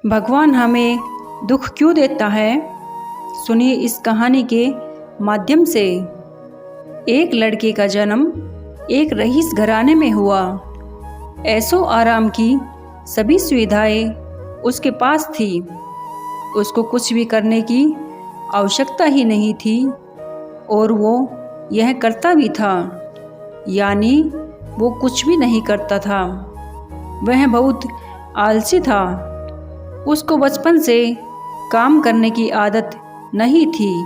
भगवान हमें दुख क्यों देता है? सुनिए इस कहानी के माध्यम से। एक लड़के का जन्म एक रईस घराने में हुआ। ऐशो आराम की सभी सुविधाएं उसके पास थी। उसको कुछ भी करने की आवश्यकता ही नहीं थी और वो यह करता भी था, यानी वो कुछ भी नहीं करता था। वह बहुत आलसी था। उसको बचपन से काम करने की आदत नहीं थी।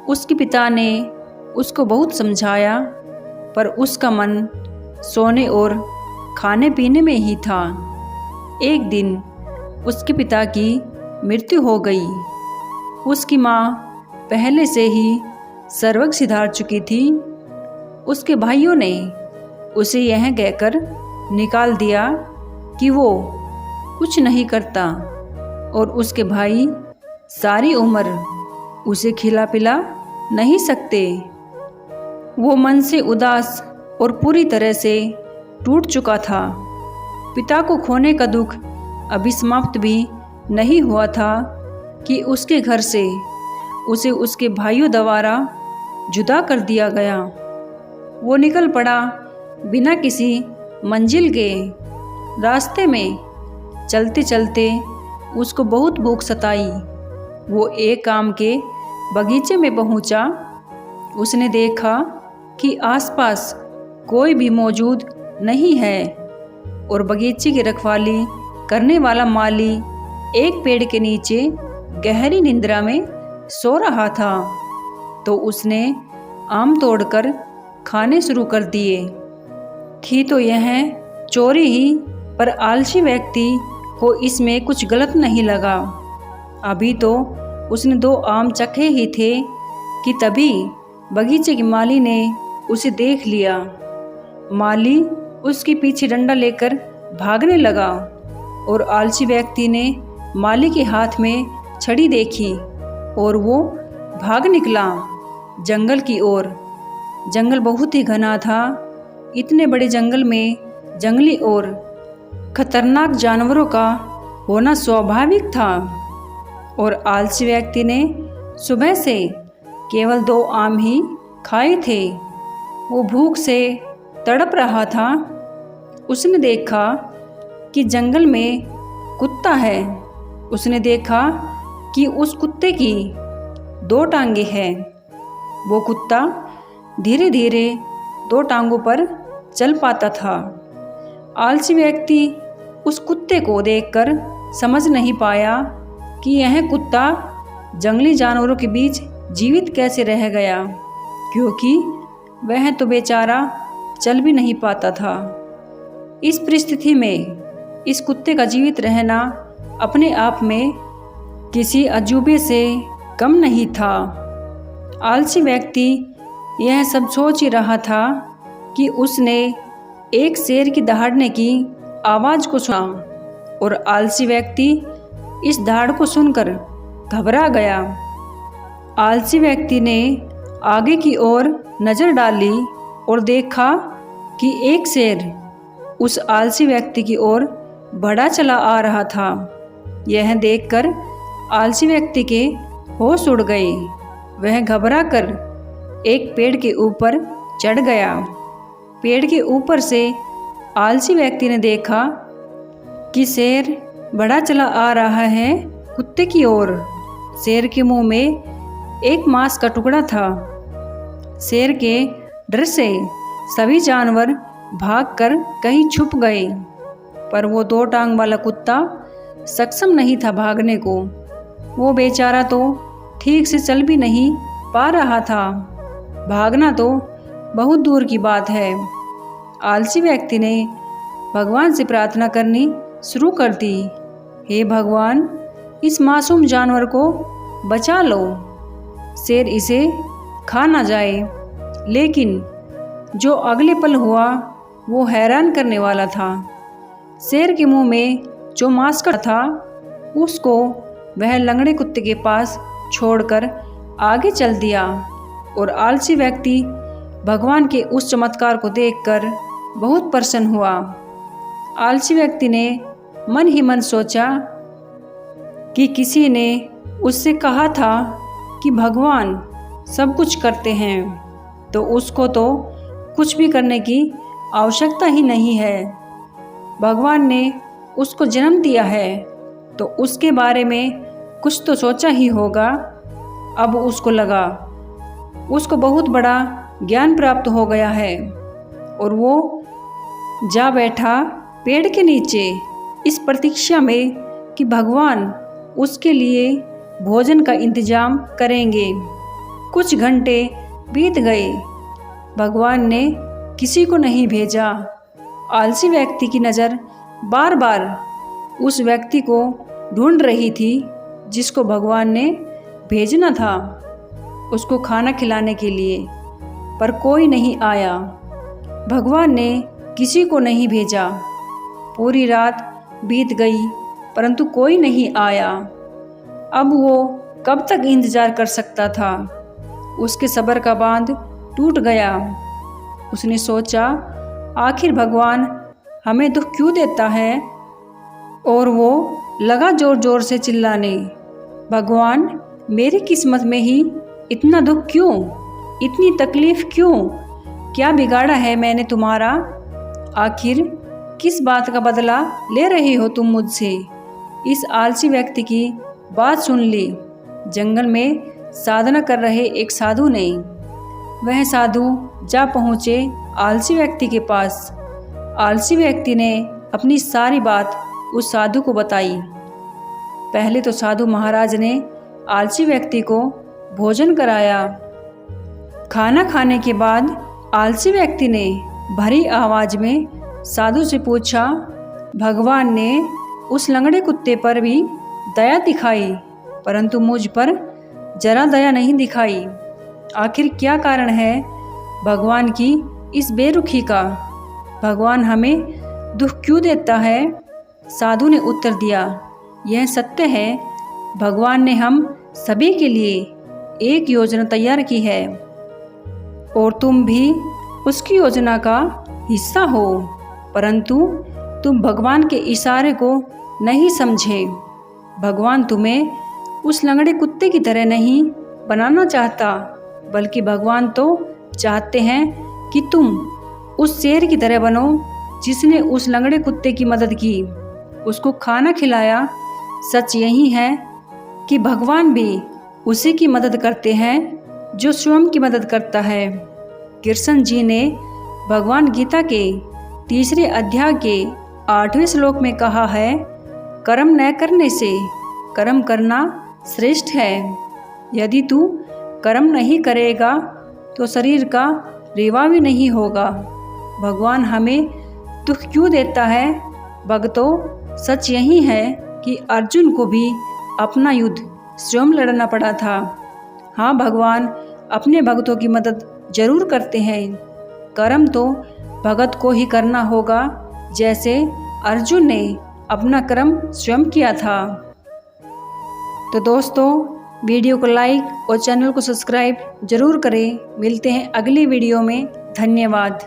उसके पिता ने उसको बहुत समझाया, पर उसका मन सोने और खाने पीने में ही था। एक दिन उसके पिता की मृत्यु हो गई। उसकी माँ पहले से ही सर्वज्ञ सिधार चुकी थी। उसके भाइयों ने उसे यह कहकर निकाल दिया कि वो कुछ नहीं करता और उसके भाई सारी उम्र उसे खिला पिला नहीं सकते। वो मन से उदास और पूरी तरह से टूट चुका था। पिता को खोने का दुख अभी समाप्त भी नहीं हुआ था कि उसके घर से उसे उसके भाइयों द्वारा जुदा कर दिया गया। वो निकल पड़ा बिना किसी मंजिल के। रास्ते में चलते चलते उसको बहुत भूख सताई। वो एक आम के बगीचे में पहुंचा। उसने देखा कि आसपास कोई भी मौजूद नहीं है और बगीचे की रखवाली करने वाला माली एक पेड़ के नीचे गहरी निंद्रा में सो रहा था। तो उसने आम तोड़कर खाने शुरू कर दिए। थी तो यह चोरी ही, पर आलसी व्यक्ति को इसमें कुछ गलत नहीं लगा। अभी तो उसने 2 आम चखे ही थे कि तभी बगीचे की माली ने उसे देख लिया। माली उसके पीछे डंडा लेकर भागने लगा और आलसी व्यक्ति ने माली के हाथ में छड़ी देखी और वो भाग निकला जंगल की ओर। जंगल बहुत ही घना था। इतने बड़े जंगल में जंगली और खतरनाक जानवरों का होना स्वाभाविक था और आलसी व्यक्ति ने सुबह से केवल 2 आम ही खाए थे। वो भूख से तड़प रहा था। उसने देखा कि जंगल में कुत्ता है। उसने देखा कि उस कुत्ते की 2 टांगे हैं। वो कुत्ता धीरे धीरे 2 टांगों पर चल पाता था। आलसी व्यक्ति उस कुत्ते को देखकर समझ नहीं पाया कि यह कुत्ता जंगली जानवरों के बीच जीवित कैसे रह गया, क्योंकि वह तो बेचारा चल भी नहीं पाता था। इस परिस्थिति में इस कुत्ते का जीवित रहना अपने आप में किसी अजूबे से कम नहीं था। आलसी व्यक्ति यह सब सोच ही रहा था कि उसने एक शेर की दहाड़ने की आवाज़ को सुना और आलसी व्यक्ति इस दहाड़ को सुनकर घबरा गया। आलसी व्यक्ति ने आगे की ओर नज़र डाली और देखा कि एक शेर उस आलसी व्यक्ति की ओर बढ़ा चला आ रहा था। यह देखकर आलसी व्यक्ति के होश उड़ गए। वह घबरा कर एक पेड़ के ऊपर चढ़ गया। पेड़ के ऊपर से आलसी व्यक्ति ने देखा कि शेर बढ़ा चला आ रहा है कुत्ते की ओर। शेर के मुंह में एक मांस का टुकड़ा था। शेर के डर से सभी जानवर भागकर कहीं छुप गए, पर वो 2 टांग वाला कुत्ता सक्षम नहीं था भागने को। वो बेचारा तो ठीक से चल भी नहीं पा रहा था। भागना तो बहुत दूर की बात है। आलसी व्यक्ति ने भगवान से प्रार्थना करनी शुरू कर दी। हे भगवान, इस मासूम जानवर को बचा लो। शेर इसे खा ना जाए। लेकिन जो अगले पल हुआ वो हैरान करने वाला था। शेर के मुंह में जो मांस का था उसको वह लंगड़े कुत्ते के पास छोड़कर आगे चल दिया और आलसी व्यक्ति भगवान के उस चमत्कार को देखकर बहुत प्रसन्न हुआ। आलसी व्यक्ति ने मन ही मन सोचा कि किसी ने उससे कहा था कि भगवान सब कुछ करते हैं, तो उसको तो कुछ भी करने की आवश्यकता ही नहीं है। भगवान ने उसको जन्म दिया है तो उसके बारे में कुछ तो सोचा ही होगा। अब उसको लगा उसको बहुत बड़ा ज्ञान प्राप्त हो गया है और वो जा बैठा पेड़ के नीचे इस प्रतीक्षा में कि भगवान उसके लिए भोजन का इंतजाम करेंगे। कुछ घंटे बीत गए, भगवान ने किसी को नहीं भेजा। आलसी व्यक्ति की नज़र बार बार उस व्यक्ति को ढूंढ रही थी जिसको भगवान ने भेजना था उसको खाना खिलाने के लिए, पर कोई नहीं आया। भगवान ने किसी को नहीं भेजा। पूरी रात बीत गई परंतु कोई नहीं आया। अब वो कब तक इंतज़ार कर सकता था। उसके सब्र का बांध टूट गया। उसने सोचा आखिर भगवान हमें दुख क्यों देता है, और वो लगा जोर जोर से चिल्लाने, भगवान मेरी किस्मत में ही इतना दुख क्यों, इतनी तकलीफ़ क्यों, क्या बिगाड़ा है मैंने तुम्हारा, आखिर किस बात का बदला ले रहे हो तुम मुझसे। इस आलसी व्यक्ति की बात सुन ली। जंगल में साधना कर रहे एक साधु ने, वह साधु जा पहुँचे आलसी व्यक्ति के पास। आलसी व्यक्ति ने अपनी सारी बात उस साधु को बताई। पहले तो साधु महाराज ने आलसी व्यक्ति को भोजन कराया। खाना खाने के बाद आलसी व्यक्ति ने भरी आवाज़ में साधु से पूछा, भगवान ने उस लंगड़े कुत्ते पर भी दया दिखाई परंतु मुझ पर जरा दया नहीं दिखाई। आखिर क्या कारण है भगवान की इस बेरुखी का, भगवान हमें दुख क्यों देता है। साधु ने उत्तर दिया, यह सत्य है, भगवान ने हम सभी के लिए एक योजना तैयार की है और तुम भी उसकी योजना का हिस्सा हो, परंतु तुम भगवान के इशारे को नहीं समझे। भगवान तुम्हें उस लंगड़े कुत्ते की तरह नहीं बनाना चाहता, बल्कि भगवान तो चाहते हैं कि तुम उस शेर की तरह बनो जिसने उस लंगड़े कुत्ते की मदद की, उसको खाना खिलाया। सच यही है कि भगवान भी उसी की मदद करते हैं जो स्वयं की मदद करता है। कृष्ण जी ने भगवान गीता के 3 अध्याय के 8वें श्लोक में कहा है, कर्म न करने से कर्म करना श्रेष्ठ है। यदि तू कर्म नहीं करेगा तो शरीर का रेवा भी नहीं होगा। भगवान हमें दुख क्यों देता है भक्तों, सच यही है कि अर्जुन को भी अपना युद्ध स्वयं लड़ना पड़ा था। हाँ, भगवान अपने भक्तों की मदद जरूर करते हैं। कर्म तो भगत को ही करना होगा, जैसे अर्जुन ने अपना कर्म स्वयं किया था। तो दोस्तों, वीडियो को लाइक और चैनल को सब्सक्राइब जरूर करें। मिलते हैं अगली वीडियो में। धन्यवाद।